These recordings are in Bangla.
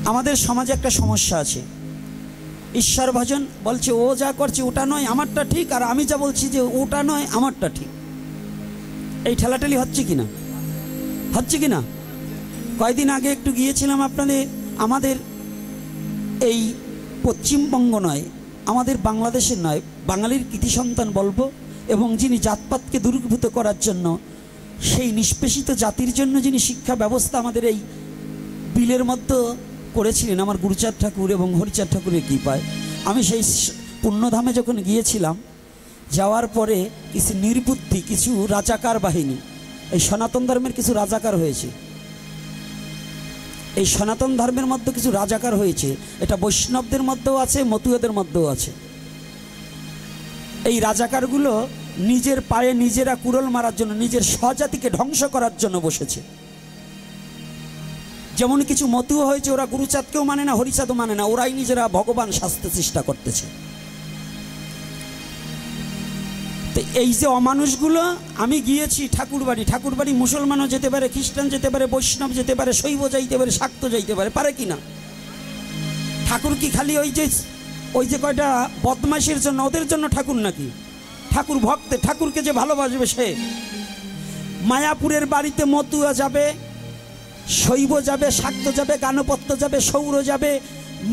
আমাদের সমাজে একটা সমস্যা আছে, ঈশ্বর ভজন বলছে ও যা করছে ওটা নয় আমারটা ঠিক, আর আমি যা বলছি যে ওটা নয় আমারটা ঠিক। এই ঠেলাঠেলি হচ্ছে কিনা, হচ্ছে কিনা? কয়েকদিন আগে একটু গিয়েছিলাম আমাদের এই পশ্চিমবঙ্গ নয়, আমাদের বাংলাদেশের নয়, বাঙালির কৃতি সন্তান বলবো, এবং যিনি জাতপাতকে দূরীভূত করার জন্য, সেই নিষ্পেষিত জাতির জন্য যিনি শিক্ষা ব্যবস্থা আমাদের এই বিলের মধ্যে করেছিলেন, আমার গুরুচাঁদ ঠাকুর এবং হরিচাঁদ ঠাকুরের কৃপায়। আমি সেই পুণ্যধামে যখন গিয়েছিলাম, যাওয়ার পরে কিছু নির্বুদ্ধি, কিছু রাজাকার বাহিনী, এই সনাতন ধর্মের কিছু রাজাকার হয়েছে, এই সনাতন ধর্মের মধ্যে কিছু রাজাকার হয়েছে, এটা বৈষ্ণবদের মধ্যেও আছে, মতুয়াদের মধ্যেও আছে। এই রাজাকারগুলো নিজের পায়ে নিজেরা কুড়োল মারার জন্য, নিজের স্বজাতিকে ধ্বংস করার জন্য বসেছে। যেমন কিছু মতুয়া হয়েছে, ওরা গুরুচাঁদকেও মানে না, হরিচাঁদও মানে না, ওরাই নিজেরা ভগবান সাজতে চেষ্টা করতেছে। তো এই যে অমানুষগুলো, আমি গিয়েছি ঠাকুরবাড়ি মুসলমানও যেতে পারে, খ্রিস্টান যেতে পারে, বৈষ্ণব যেতে পারে, শৈব যাইতে পারে, শাক্ত যাইতে পারে, পারে কি না? ঠাকুর কি খালি ওই যে কয়টা বদমাইশের জন্য, ওদের জন্য ঠাকুর নাকি? ঠাকুর ভক্তে, ঠাকুরকে যে ভালোবাসবে সে। মায়াপুরের বাড়িতে মতুয়া যাবে, শৈব যাবে, শাক্ত যাবে, গানপত্য যাবে, সৌর যাবে,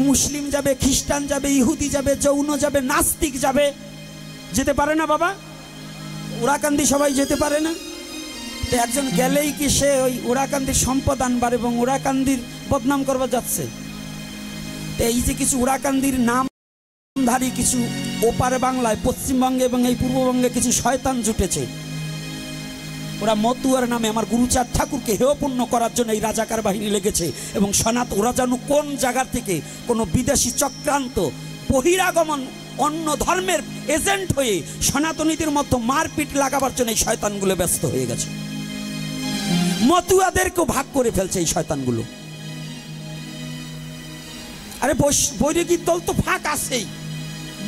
মুসলিম যাবে, খ্রিস্টান যাবে, ইহুদি যাবে, জৈন যাবে, নাস্তিক যাবে, যেতে পারে না বাবা? ওরাকান্দি সবাই যেতে পারে না? তো একজন গেলেই কি সে ওই ওরাকান্দির সম্পদ আনবার এবং ওরাকান্দির বদনাম করবার যাচ্ছে? তো এই যে কিছু ওরাকান্দির নামধারী কিছু ওপারে বাংলায়, পশ্চিমবঙ্গে এবং এই পূর্ববঙ্গে কিছু শয়তান জুটেছে, ওরা মতুয়ার নামে আমার গুরুচাঁদ ঠাকুরকে হেয়পূর্ণ করার জন্য এই রাজাকার বাহিনী লেগেছে। এবং ওরা যেন কোন জায়গা থেকে কোনো বিদেশি চক্রান্ত, বহিরাগমন, অন্য ধর্মের এজেন্ট হয়ে সনাতনীদের মতো মারপিট লাগাবার জন্য এই শয়তানগুলো ব্যস্ত হয়ে গেছে। মতুয়াদেরকেও ভাগ করে ফেলছে এই শয়তানগুলো। আরে বৈরাগীর দল তো ফাঁক আছেই,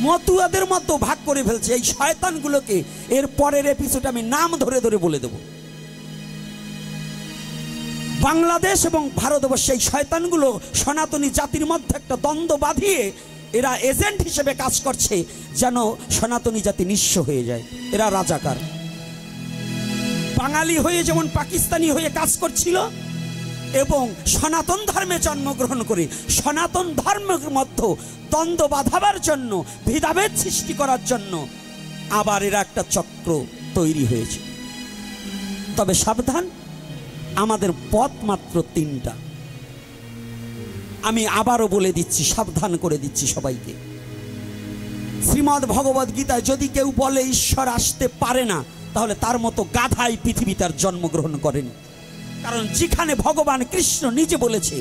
মতুয়াদের মতো ভাগ করে ফেলছে এই শয়তানগুলোকে। এর পরের এপিসোড আমি নাম ধরে ধরে বলে দেব। বাংলাদেশ এবং ভারতবর্ষে এই শয়তানগুলো সনাতনী জাতির মধ্যে একটা দ্বন্দ্ব বাঁধিয়ে এরা এজেন্ট হিসেবে কাজ করছে, যেন সনাতনী জাতি নিঃস্ব হয়ে যায়। এরা রাজাকার। বাঙালি হয়ে যেমন পাকিস্তানি হয়ে কাজ করছিল, এবং সনাতন ধর্মে জন্মগ্রহণ করে সনাতন ধর্মের মধ্যে দ্বন্দ্ব বাঁধাবার জন্য, ভেদাভেদ সৃষ্টি করার জন্য আবার এরা একটা চক্র তৈরি হয়েছে। তবে সাবধান, আমাদের পথ মাত্র তিনটা। আমি আবারও বলে দিচ্ছি, সাবধান করে দিচ্ছি সবাইকে। শ্রীমদ্ ভগবদ গীতায় যদি কেউ বলে ঈশ্বর আসতে পারে না, তাহলে তার মতো গাধাই পৃথিবীতে আর জন্মগ্রহণ করেনি। কারণ যেখানে ভগবান কৃষ্ণ নিজে বলেছে,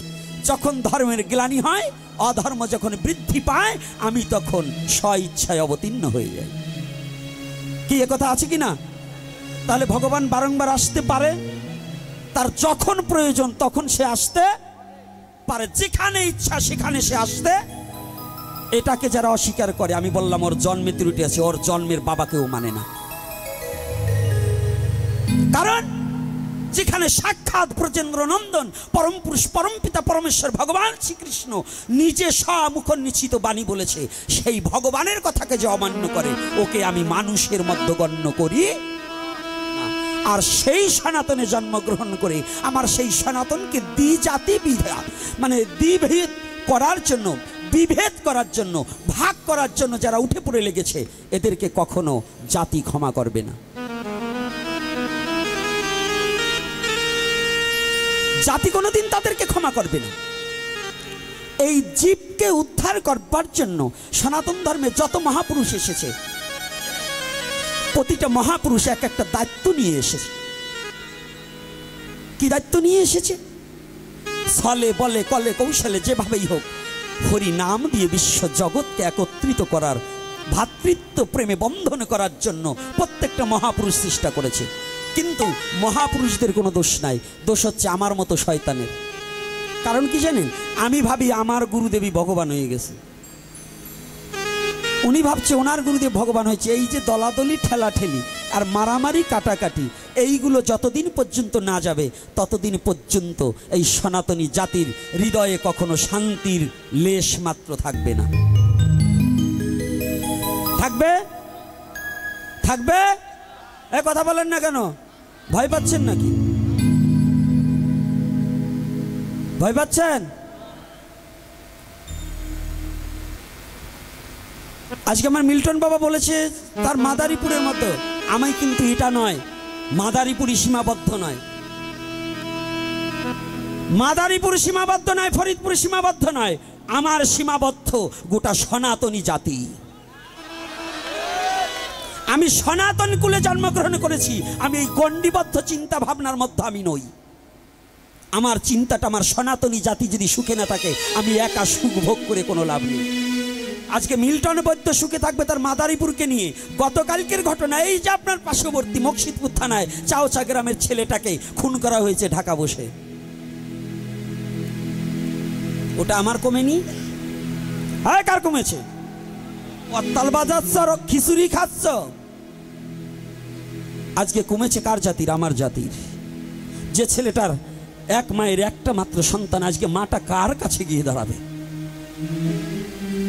যখন ধর্মের গ্লানি হয়, অধর্ম যখন বৃদ্ধি পায়, আমি তখন স্বইচ্ছায় অবতীর্ণ হয়ে যাই। কি একথা আছে কি না? তাহলে ভগবান বারংবার আসতে পারে, তার যখন প্রয়োজন তখন সে আসতে পারে, যেখানে ইচ্ছা সেখানে সে আসতে। এটাকে যারা অস্বীকার করে, আমি বললাম ওর জন্মে ত্রুটি আছে, ওর জন্মের বাবাকেও মানে না। কারণ যেখানে সাক্ষাৎ ব্রজেন্দ্র নন্দন পরম পুরুষ পরম পিতা পরমেশ্বর ভগবান শ্রীকৃষ্ণ নিজে স্বমুখনিশ্চিত বাণী বলেছে, সেই ভগবানের কথাকে যে অমান্য করে, ওকে আমি মানুষের মধ্যে গণ্য করি। আর সেই সনাতনে জন্মগ্রহণ করে আমার সেই সনাতনকে দ্বিজাতি দ্বিভেদ করার জন্য, বিভেদ করার জন্য, ভাগ করার জন্য যারা উঠে পড়ে লেগেছে, এদেরকে কখনো জাতি ক্ষমা করবে না। জাতি কোনোদিন তাদেরকে ক্ষমা করবে না। এই জীবকে উদ্ধার করবার জন্য সনাতন ধর্মে যত মহাপুরুষ এসেছে, প্রতিটা মহাপুরুষ এক একটা দায়িত্ব নিয়ে এসেছে। কি দায়িত্ব নিয়ে এসেছে? ছলে বলে কলে কৌশলে যেভাবেই হোক হরি নাম দিয়ে বিশ্ব জগৎকে একত্রিত করার, ভ্রাতৃত্ব প্রেমে বন্ধন করার জন্য প্রত্যেকটা মহাপুরুষ চেষ্টা করেছে। কিন্তু মহাপুরুষদের কোনো দোষ নাই, দোষ হচ্ছে আমার মতো শয়তানের। কারণ কি জানেন? আমি ভাবি আমার গুরুদেবই ভগবান হয়ে গেছে, উনি ভাবছে ওনার গুরুদেব ভগবান হয়েছে। এই যে দলাদলি ঠেলাঠেলি, আর মারামারি কাটাকাটি এইগুলো যতদিন পর্যন্ত না যাবে ততদিন পর্যন্ত এই সনাতনী জাতির হৃদয়ে কখনো শান্তির লেশ মাত্র থাকবে না। থাকবে? থাকবে? এ কথা বলেন না কেন? ভয় পাচ্ছেন নাকি? ভয় পাচ্ছেন? আজকে আমার মিল্টন বাবা বলেছে তার মাদারীপুরের মতো, আমি কিন্তু এটা নয়, মাদারীপুরই সীমাবদ্ধ নয়, মাদারীপুর সীমাবদ্ধ নয়, ফরিদপুর সীমাবদ্ধ নয়, আমার সীমাবদ্ধ গোটা সনাতনী জাতি। আমি সনাতন কুলে জন্মগ্রহণ করেছি, আমি এই গণ্ডিবদ্ধ চিন্তা ভাবনার মধ্যে আমি নই। আমার চিন্তাটা আমার সনাতনী জাতি যদি সুখে না থাকে, আমি একা সুখ ভোগ করে কোনো লাভ নেই। আজকে মিল্টন বৈদ্য সুখে থাকবে তার মাদারীপুরকে নিয়ে। গতকালকের ঘটনা এই যে আপনার পার্শ্ববর্তী মকসিদপুর থানায় চাওচা গ্রামের ছেলেটাকে খুন করা হয়েছে ঢাকা বসে, ওটা আমার কমেনি? হ্যাঁ, কার কমেছে? অত্তাল বাজাচ্ছ আর খিচুড়ি খাচ্ছ। আজকে কমেছে কার জাতির? আমার জাতির। যে ছেলেটার এক মায়ের একটা মাত্র সন্তান, আজকে মাটা কার কাছে গিয়ে দাঁড়াবে?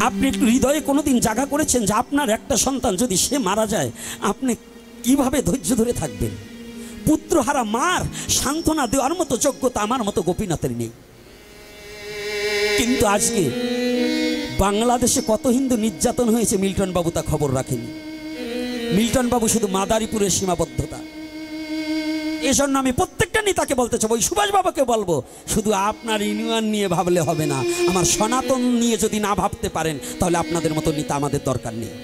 আপনি একটু হৃদয়ে কোনোদিন জায়গা করেছেন যে আপনার একটা সন্তান যদি সে মারা যায় আপনি কিভাবে ধৈর্য ধরে থাকবেন? পুত্রহারা মার সান্ত্বনা দেওয়ার মতো যোগ্যতা আমার মতো গোপীনাথের নেই। কিন্তু আজকে বাংলাদেশে কত হিন্দু নির্যাতন হয়েছে মিল্টন বাবু তা খবর রাখেনি। মিল্টন বাবু শুধু মাদারীপুরের সীমাবদ্ধতা। এজন্য আমি প্রত্যেকটা নেতাকে বলতে চাই, ওই সুভাষ বাবাকে বলবো, শুধু আপনার ইউনিয়ন নিয়ে ভাবলে হবে না, আমার সনাতন নিয়ে যদি না ভাবতে পারেন তাহলে আপনাদের মতো নেতা আমাদের দরকার নেই।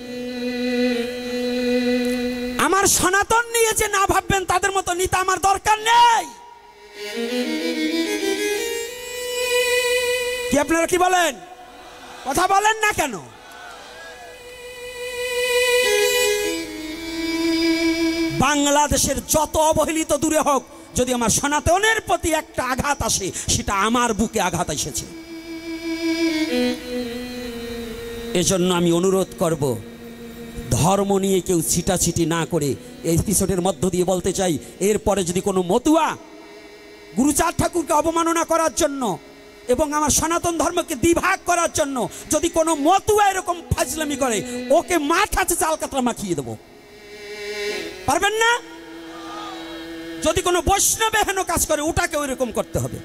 আমার সনাতন নিয়ে যে না ভাববেন তাদের মতো নেতা আমার দরকার নেই। কি আপনারা কি বলেন? কথা বলেন না কেন? বাংলাদেশের যত অবহেলিত দূরে হোক, যদি আমার সনাতনের প্রতি একটা আঘাত আসে সেটা আমার বুকে আঘাত এসেছে। এজন্য আমি অনুরোধ করব, ধর্ম নিয়ে কেউ ছিটাছিটি না করে এই এপিসোডের মধ্য দিয়ে বলতে চাই, এরপরে যদি কোনো মতুয়া গুরুচাঁদ ঠাকুরকে অবমাননা করার জন্য এবং আমার সনাতন ধর্মকে দ্বিভাগ করার জন্য যদি কোনো মতুয়া এরকম ফাজলামি করে, ওকে মাথাতে চাল কাতরা মাখিয়ে দেবো। পারবেন না? যদি কোনো বৈষ্ণবে হেন কাজ করে ওটাকে ওইরকম করতে হবে।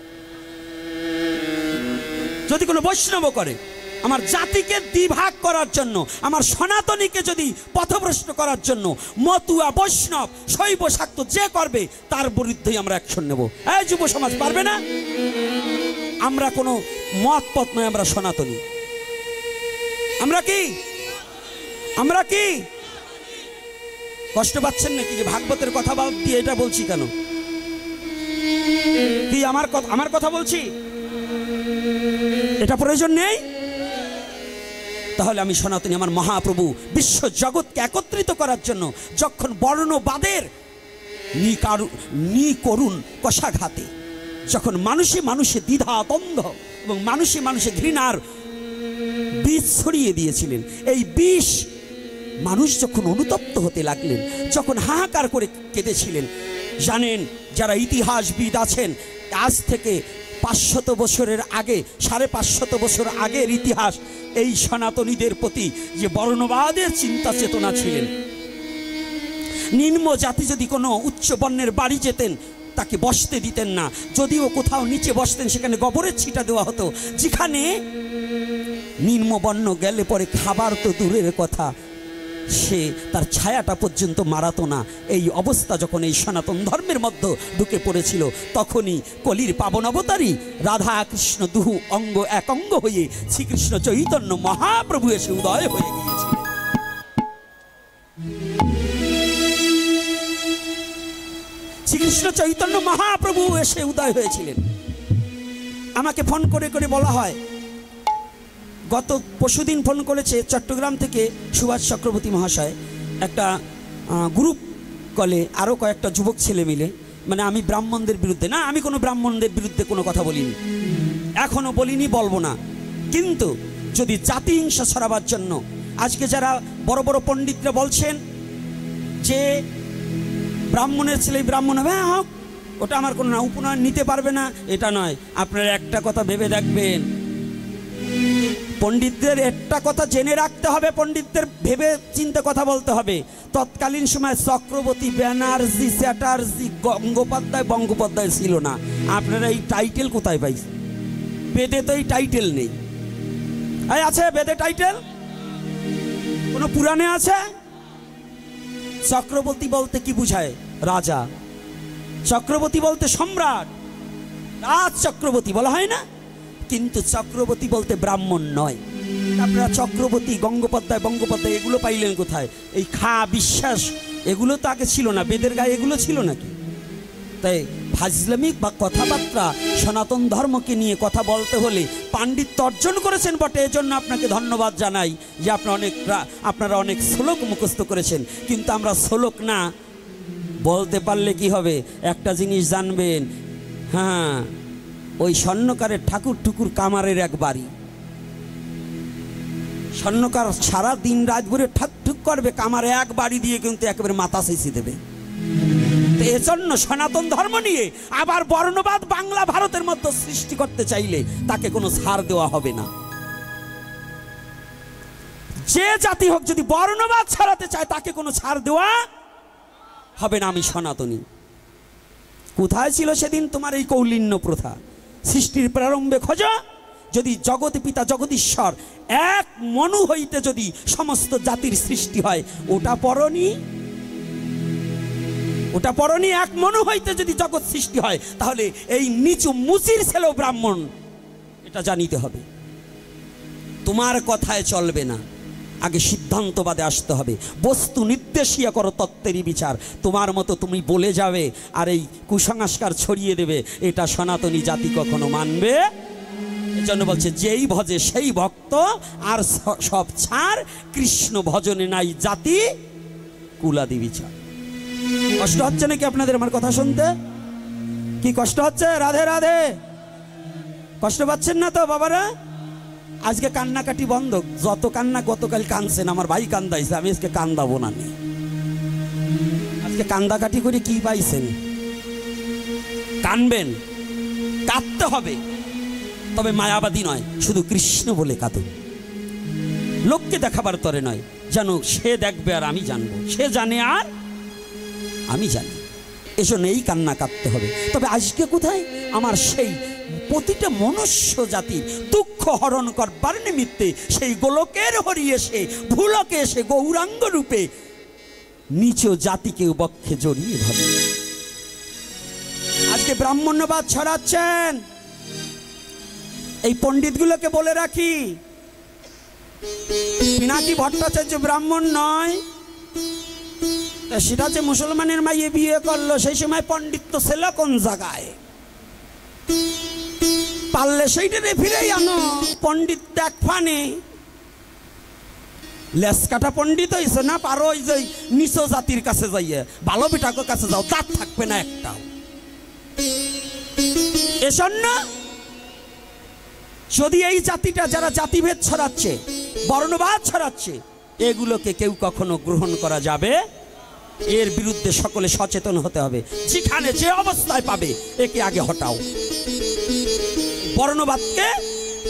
যদি কোনো বৈষ্ণব করে আমার জাতিকে দ্বিভাগ করার জন্য, আমার সনাতনীকে যদি পথভ্রষ্ট করার জন্য, মতুয়া বৈষ্ণব শৈব শাক্ত যে করবে তার বিরুদ্ধেই আমরা অ্যাকশন নেব। এই যুব সমাজ, পারবে না? আমরা কোনো মত পথ নয়, আমরা সনাতনী। আমরা কি? আমরা কি? কষ্ট পাচ্ছেন নাকি যে ভাগবতের কথা দিয়ে এটা বলছি কেন? কি আমার কথা বলছি? এটা প্রয়োজন নেই? তাহলে আমি সনাতনী, আমার মহাপ্রভু বিশ্ব জগৎকে একত্রিত করার জন্য যখন বর্ণবাদের করুণ কষাঘাতে, যখন মানুষে মানুষে দ্বিধা দ্বন্দ্ব এবং মানুষে মানুষে ঘৃণার বীজ ছড়িয়ে দিয়েছিলেন, এই বিষ মানুষ যখন অনুতপ্ত হতে লাগলেন, যখন হাহাকার করে কেঁদেছিলেন, জানেন যারা ইতিহাসবিদ আছেন, আজ থেকে 500 বছরের আগে, 550 বছর আগের ইতিহাস, এই সনাতনীদের প্রতি যে বর্ণবাদের চিন্তা চেতনা ছিলেন, নিম্ন জাতি যদি কোনো উচ্চ বর্ণের বাড়ি যেতেন তাকে বসতে দিতেন না, যদিও কোথাও নিচে বসতেন সেখানে গোবরের ছিটা দেওয়া হতো। যেখানে নিম্নবর্ণ গেলে পরে খাবার তো দূরের কথা, সে তার ছায়াটা পর্যন্ত মারাতো না। এই অবস্থা যখন এই সনাতন ধর্মের মধ্যে ঢুকে পড়েছিল, তখনই কলির পাবন অবতারী রাধা কৃষ্ণ দুহু অঙ্গ এক অঙ্গ হয়ে শ্রীকৃষ্ণ চৈতন্য মহাপ্রভু এসে উদয় হয়ে গিয়েছিলেন। শ্রীকৃষ্ণ চৈতন্য মহাপ্রভু এসে উদয় হয়েছিলেন। আমাকে ফোন করে করে বলা হয়, গত পরশুদিন ফোন করেছে চট্টগ্রাম থেকে সুভাষ চক্রবর্তী মহাশয়, একটা গ্রুপ কলে আরও কয়েকটা যুবক ছেলে মিলে, মানে আমি ব্রাহ্মণদের বিরুদ্ধে না, আমি কোনো ব্রাহ্মণদের বিরুদ্ধে কোনো কথা বলিনি, এখনও বলিনি, বলবো না, কিন্তু যদি জাতি হিংসা ছড়াবার জন্য আজকে যারা বড় বড় পণ্ডিতরা বলছেন যে ব্রাহ্মণের ছেলে ব্রাহ্মণ হবে, হ্যাঁ হোক, ওটা আমার কোনো না, উপনয়ন নিতে পারবে না এটা নয়। আপনারা একটা কথা ভেবে দেখবেন, পণ্ডিতদের একটা কথা জেনে রাখতে হবে, পণ্ডিতদের ভেবে চিন্তে কথা বলতে হবে। তৎকালীন সময় চক্রবর্তী, ব্যানার্জি, চ্যাটার্জি, গঙ্গোপাধ্যায়, বঙ্গোপাধ্যায় ছিল না। আপনারা এই টাইটেল কোথায় পাইছেন? বেদে তো এই টাইটেল নেই। আছে বেদে টাইটেল? কোন পুরাণে আছে? চক্রবর্তী বলতে কি বুঝায়? রাজা। চক্রবর্তী বলতে সম্রাট, রাজ চক্রবর্তী বলা হয় না? কিন্তু চক্রবর্তী বলতে ব্রাহ্মণ নয়। আপনারা চক্রবর্তী, গঙ্গোপাধ্যায়, বঙ্গোপাধ্যায় এগুলো পাইলেন কোথায়? এই খা বিশ্বাস এগুলো তো আগে ছিল না, বেদের গায়ে এগুলো ছিল নাকি? তাই ফাজলামিক বা কথাবার্তা সনাতন ধর্মকে নিয়ে কথা বলতে হলে পাণ্ডিত্য অর্জন করেছেন বটে, এজন্য আপনাকে ধন্যবাদ জানাই যে আপনারা অনেক শ্লোক মুখস্থ করেছেন। কিন্তু আমরা শ্লোক না বলতে পারলে কি হবে? একটা জিনিস জানবেন, হ্যাঁ, ওই স্বর্ণকারের ঠাকুর টুকুর কামারের এক বাড়ি। স্বর্ণকার সারা দিন রাত ভরে ঠাক ঠুক করবে, কামারে এক বাড়ি দিয়ে কিন্তু একেবারে মাথা চেঁচি দেবে। এজন্য সনাতন ধর্ম নিয়ে আবার বর্ণবাদ বাংলা ভারতের মধ্যে সৃষ্টি করতে চাইলে তাকে কোনো ছাড় দেওয়া হবে না। যে জাতি হোক যদি বর্ণবাদ ছড়াতে চায় তাকে কোনো ছাড় দেওয়া হবে না। আমি সনাতনী। কোথায় ছিল সেদিন তোমার এই কৌলিন্য প্রথা? সৃষ্টির প্রারম্ভে খোঁজো, যদি জগৎ পিতা জগদীশ্বর এক মনু হইতে যদি সমস্ত জাতির সৃষ্টি হয়, ওটা পড়নি? ওটা পড়নি? এক মনু হইতে যদি জগৎ সৃষ্টি হয়, তাহলে এই নিচু মুচির ছেলেও ব্রাহ্মণ, এটা জানিতে হবে। তোমার কথায় চলবে না, আগে সিদ্ধান্তবাদে আসতে হবে। বস্তু নির্দেশিয়া করো তত্ত্বেরই বিচার। তোমার মতো তুমি বলে যাবে আর এই কুসংস্কার ছড়িয়ে দেবে, এটা সনাতনী জাতি কখনো মানবে। এজন্য বলছে, যেই ভজে সেই ভক্ত, আর সব ছাড়, কৃষ্ণ ভজনে নাই জাতি কুলাদি বিচার। কষ্ট হচ্ছে নাকি আপনাদের আমার কথা শুনতে? কি কষ্ট হচ্ছে? রাধে রাধে। কষ্ট পাচ্ছেন না তো বাবারা? আজকে কান্নাকাটি বন্ধ। যত কান্না গতকাল কানছেন, আমার ভাই কান্দাইছে, আমি আজকে কান্দাবো না। আজকে কান্দাকাটি করে কি পাইছেন? কানবেন, কাঁদতে হবে, তবে মায়াবাদী নয়, শুধু কৃষ্ণ বলে কাঁদুন। লোককে দেখাবার তরে নয়, যেন সে দেখবে আর আমি জানবো, সে জানে আর আমি জানি। এজন্য এই কান্না কাঁদতে হবে। তবে আজকে কোথায় আমার সেই প্রতিটা মনুষ্য জাতির দুঃখ হরণ করবার নিমিত্তে সেই গোলকের হরি এসে, ভুলকে এসে গৌরাঙ্গ রূপে নিচ জাতিকে বক্ষে জড়িয়ে ধরে আজকে ব্রাহ্মণ্যবাদ ছড়াচ্ছেন। এই পণ্ডিতগুলোকে বলে রাখি, পিনাকি ভট্টাচার্য ব্রাহ্মণ নয়, সেটা যে মুসলমানের মাইয়ে বিয়ে করলো, সেই সময় পণ্ডিত্য ছিল কোন জায়গায়? পারলে সেইটারে ফিরেই আনো। পণ্ডিত এক ফানে লেস কাটা পণ্ডিত হয়েছে না, পারো ওই যে নিচ জাতির কাছে যাইয়ে ভালো পিঠাকের কাছে যাও, তার থাকবে না একটাও। এজন্য যদি এই জাতিটা যারা জাতিভেদ ছড়াচ্ছে, বর্ণবাদ ছড়াচ্ছে, এগুলোকে কেউ কখনো গ্রহণ করা যাবে, এর বিরুদ্ধে সকলে সচেতন হতে হবে। যেখানে যে অবস্থায় পাবে একে আগে হটাও। বর্ণবাদকে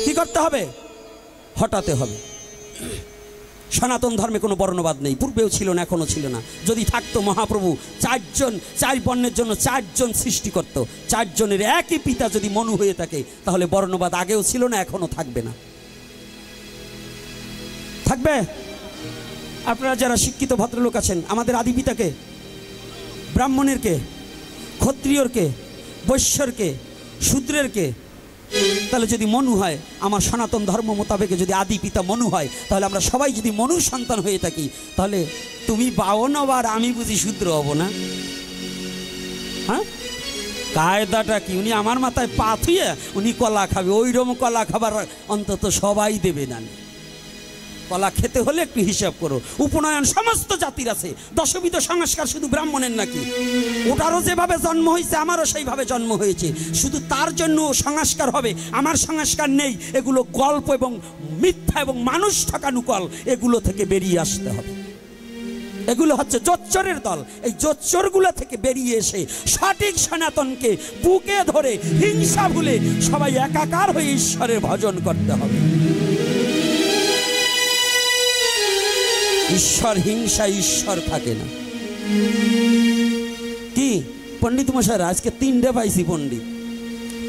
কি করতে হবে? হটাতে হবে। সনাতন ধর্মে কোনো বর্ণবাদ নেই, পূর্বেও ছিল না, এখনো ছিল না। যদি থাকতো, মহাপ্রভু চার বর্ণের জন্য চারজন সৃষ্টি করত। চারজনের একই পিতা যদি মনু হয়ে থাকে, তাহলে বর্ণবাদ আগেও ছিল না, এখনো থাকবে না। থাকবে? আপনারা যারা শিক্ষিত ভদ্রলোক আছেন, আমাদের আদি পিতাকে, ব্রাহ্মণের কে, ক্ষত্রিয়র কে, বৈশ্যর কে, শূদ্রের কে? তাহলে যদি মনু হয়, আমার সনাতন ধর্ম মোতাবেকে যদি আদি পিতা মনু হয়, তাহলে আমরা সবাই যদি মনুর সন্তান হয়ে থাকি, তাহলে তুমি বাবন আর আমি বুঝি শূদ্র হব না? হ্যাঁ, কায়দাটা কি? উনি আমার মাথায় পা থুয়ে উনি কলা খাবে, ওইরকম কলা খাবার অন্তত সবাই দেবে না। কলা খেতে হলে একটু হিসাব করো। উপনয়ন সমস্ত জাতির আছে, দশবিধ সংস্কার শুধু ব্রাহ্মণের নাকি? ওটারও যেভাবে জন্ম হয়েছে আমারও সেইভাবে জন্ম হয়েছে, শুধু তার জন্য সংস্কার হবে, আমার সংস্কার নেই। এগুলো গল্প এবং মিথ্যা এবং মানুষ ঠকানো কল, এগুলো থেকে বেরিয়ে আসতে হবে। এগুলো হচ্ছে জোচ্চরের দল। এই জোচ্চরগুলো থেকে বেরিয়ে এসে সঠিক সনাতনকে বুকে ধরে হিংসা ভুলে সবাই একাকার হয়ে ঈশ্বরের ভজন করতে হবে। ঈশ্বর হিংসা, ঈশ্বর থাকে না। কি পণ্ডিত মশাইরা, আজকে 3টে পাইছি পণ্ডিত,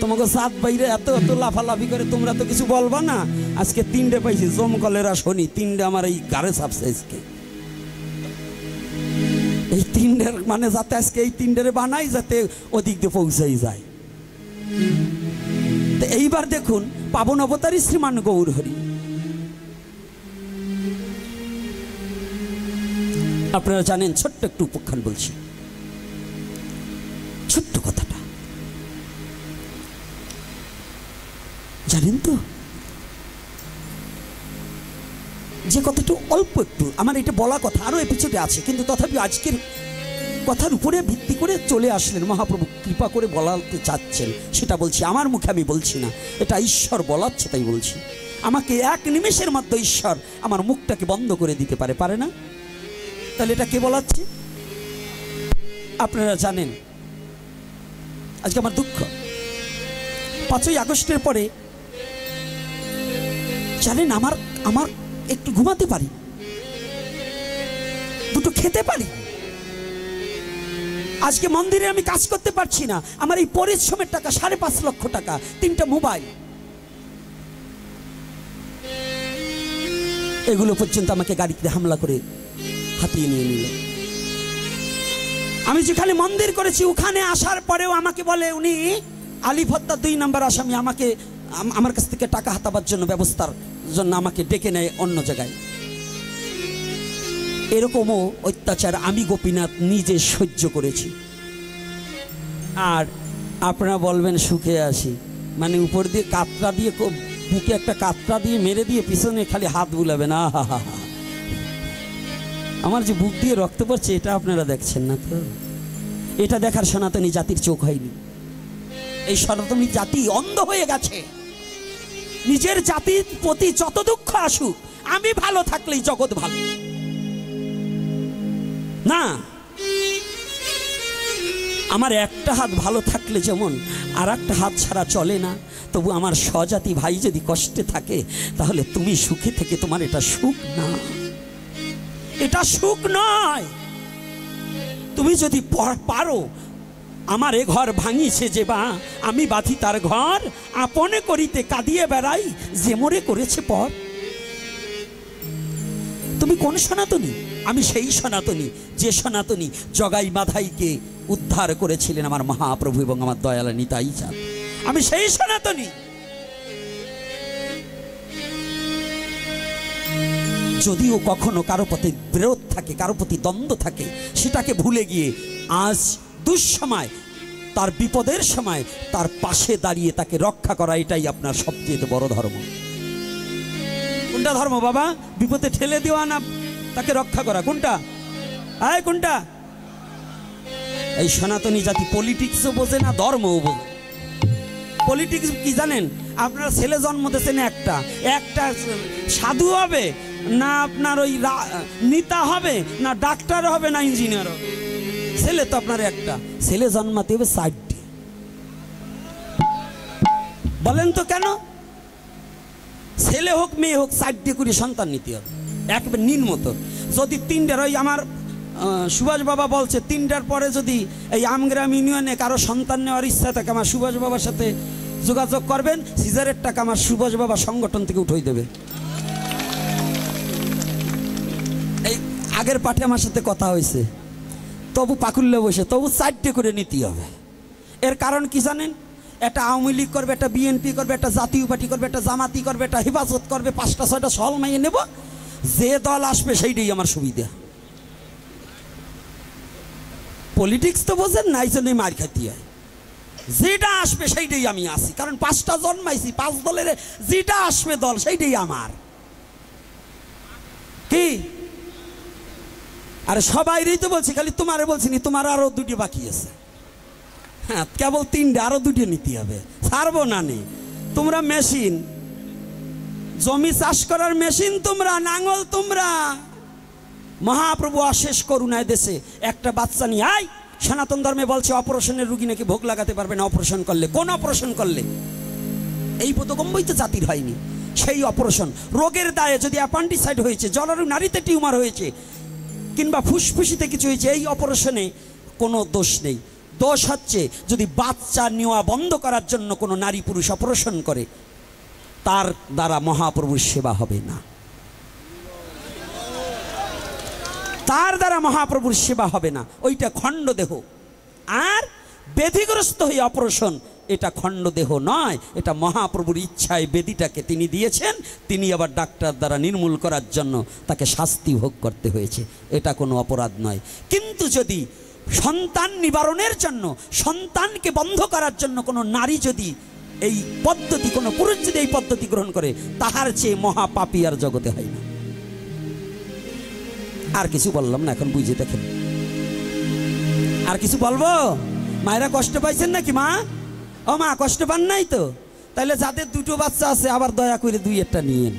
তোমাকে সাত বাইরে এত এত লাফালাফি করে তোমরা তো কিছু বলবা না। আজকে 3টে পাইছি, জমকলেরা শনি 3টে আমার এই গাড়ে চাপছে আজকে। এই 3টের মানে যাতে আজকে এই 3টের বানাই যাতে ওদিক দিয়ে পৌঁছাই যায়। তো এইবার দেখুন পাবন অবতারী শ্রীমান গৌর হরি। আপনারা জানেন, ছোট্ট একটু উপখ্যান বলছি, ছোট্ট কথাটা জানেন তো, যে কথাটা অল্প একটু আমার এটা বলা কথা, আরো এপিসোডে আছে, কিন্তু তথাপি আজকের কথার উপরে ভিত্তি করে চলে আসলেন মহাপ্রভু, কৃপা করে বলাতে চাচ্ছেন সেটা বলছি। আমার মুখে আমি বলছি না, এটা ঈশ্বর বলাচ্ছে তাই বলছি। আমাকে এক নিমেষের মধ্যে ঈশ্বর আমার মুখটাকে বন্ধ করে দিতে পারে, পারে না? তাহলে এটা কে বলাচ্ছে? আপনারা জানেন, আজকে আমার দুঃখ, 5ই আগস্টের পরে জানেন আমার আমার একটু ঘুমাতে পারি, দুটো খেতে পারি। আজকে মন্দিরে আমি কাজ করতে পারছি না, আমার এই পরিশ্রমের টাকা 5.5 লক্ষ টাকা, 3টা মোবাইল, এগুলো পর্যন্ত আমাকে গাড়িতে হামলা করে হাতিয়ে নিয়ে নিল। আমি যেখানে মন্দির করেছি ওখানে আসার পরেও আমাকে বলে উনি আলিফ হত্যা 2 নম্বর আসামি, আমাকে আমার কাছ থেকে টাকা হাতাবার জন্য ব্যবস্থার জন্য আমাকে ডেকে নেয় অন্য জায়গায়। এরকমও অত্যাচার আমি গোপীনাথ নিজে সহ্য করেছি। আর আপনারা বলবেন সুখে আছি, মানে উপর দিয়ে কাতরা দিয়ে বুকে একটা কাতরা দিয়ে মেরে দিয়ে পিছনে খালি হাত বুলাবেন। আহা হা হা, আমার যে বুক দিয়ে রক্ত পড়ছে এটা আপনারা দেখছেন না তো? এটা দেখার সনাতনী জাতির চোখ হয়নি। এই সনাতনী জাতি অন্ধ হয়ে গেছে। নিজের জাতির প্রতি যত দুঃখ আসুক, আমি ভালো থাকলেই জগৎ ভালো না। আমার একটা হাত ভালো থাকলে যেমন আর একটা হাত ছাড়া চলে না, তবু আমার স্বজাতি ভাই যদি কষ্টে থাকে তাহলে তুমি সুখে থেকে তোমার এটা সুখ না, এটা সুখ নয়। তুমি যদি পারো, আমার এ ঘর ভাঙিছে যে বা আমি বাঁধি তার ঘর, আপনে করিতে কাঁদিয়ে বেড়াই যে মোরে করেছে পর। তুমি কোন সনাতনী? আমি সেই সনাতনী যে সনাতনী জগাই মাধাইকে উদ্ধার করেছিলেন আমার মহাপ্রভু এবং আমার দয়াল নিতাই চাঁদ। আমি সেই সনাতনী। যদিও কখনো কারো প্রতি বিরোধ থাকে, কারো প্রতি দ্বন্দ্ব থাকে, সেটাকে ভুলে গিয়ে আজ দুঃসময়, তার বিপদের সময় তার পাশে দাঁড়িয়ে তাকে রক্ষা করা, এটাই আপনার সবচেয়ে বড় ধর্ম। কোনটা ধর্ম বাবা? বিপদে ঠেলে দেওয়া না তাকে রক্ষা করা? কোনটা? আয় কোনটা? এই সনাতনী জাতি পলিটিক্সও বোঝে না, ধর্মও বোঝে। পলিটিক্স কি জানেন? আপনার ছেলে জন্ম দিয়েছেন একটা, একটা সাধু হবে না, আপনার ওই নেতা হবে না, ডাক্তার হবে না, ইঞ্জিনিয়ার হবে। ছেলে তো আপনার একটা, ছেলে জন্মাতে হবে 4টি। বলেন তো কেন? ছেলে হোক মেয়ে হোক 4টি করে সন্তান নিতে হবে, একবার নিম্নত। যদি 3টার, ওই আমার সুভাষ বাবা বলছে 3টার পরে যদি এই আমগ্রাম ইউনিয়নে কারো সন্তান নেওয়ার ইচ্ছা থাকে, আমার সুভাষ বাবার সাথে যোগাযোগ করবেন, সিজারের টাকা আমার সুভাষ বাবা সংগঠন থেকে উঠাই দেবে। এই আগের পাঠে আমার সাথে কথা হয়েছে, তবু পাকুল্লে বসে তবু 4টে করে নিতে হবে। এর কারণ কি জানেন? একটা আওয়ামী লীগ করবে, একটা বিএনপি করবে, একটা জাতীয় পার্টি করবে, একটা জামাতি করবে, একটা হেফাজত করবে, 5টা 6টা সল মাইয়ে নেব, যে দল আসবে সেইটাই আমার সুবিধা। পলিটিক্স তো বোঝেন না, এই জন্যই মার খাইতে হয়। যেটা আসবে সেইটাই আমি আসি, কারণ 5টা জন্মাইছি, 5 দলের যেটা আসবে দল সেইটাই আমার। কি আরে সবাইরই তো বলছি, খালি তোমারে বলছি নি, তোমার আরো 2টি বাকি আছে। হ্যাঁ, কেবল 3টে, আরো 2টি নিতে হবে, ছাড়বো না নি। তোমরা মেশিন, জমি চাষ করার মেশিন তোমরা, নাঙল তোমরা, মহাপ্রভু অশেষ করুণায় দেশে একটা বাচ্চা নিয়ে আয়, সনাতন ধর্মে বলছে অপারেশনের রুগী নাকি ভোগ লাগাতে পারবে না অপারেশন করলে। কোন অপারেশন করলে? এই বোধগম্যই তো জাতির হয়নি। সেই অপারেশন রোগের দায়ে যদি অ্যাপেন্ডিসাইড হয়েছে, জরায়ু নারীতে টিউমার হয়েছে, কিংবা ফুসফুসিতে কিছু হয়েছে, এই অপারেশনে কোনো দোষ নেই। দোষ হচ্ছে যদি বাচ্চা নেওয়া বন্ধ করার জন্য কোনো নারী পুরুষ অপারেশন করে, তার দ্বারা মহাপ্রভুর সেবা হবে না, তার দ্বারা মহাপ্রভুর সেবা হবে না। ওইটা খণ্ড দেহ। আর ব্যাধিগ্রস্ত হয়ে অপারেশন, এটা খণ্ড দেহ নয়, এটা মহাপ্রভুর ইচ্ছায় বেদিটাকে তিনি দিয়েছেন, তিনি আবার ডাক্তার দ্বারা নির্মূল করার জন্য তাকে শাস্তি ভোগ করতে হয়েছে, এটা কোনো অপরাধ নয়। কিন্তু যদি সন্তান নিবারণের জন্য, সন্তানকে বন্ধ করার জন্য কোনো নারী যদি এই পদ্ধতি, কোনো পুরুষ যদি এই পদ্ধতি গ্রহণ করে, তাহার চেয়ে মহাপাপী আর জগতে হয় না। আর কিছু বললাম না, এখন বুঝে দেখেন। আর কিছু বলবো? মায়েরা কষ্ট পাইছেন নাকি মা? ও মা, কষ্ট পান নাই তো? তাহলে যাদের দুটো বাচ্চা আছে আবার দয়া করে দুই একটা নিয়েন।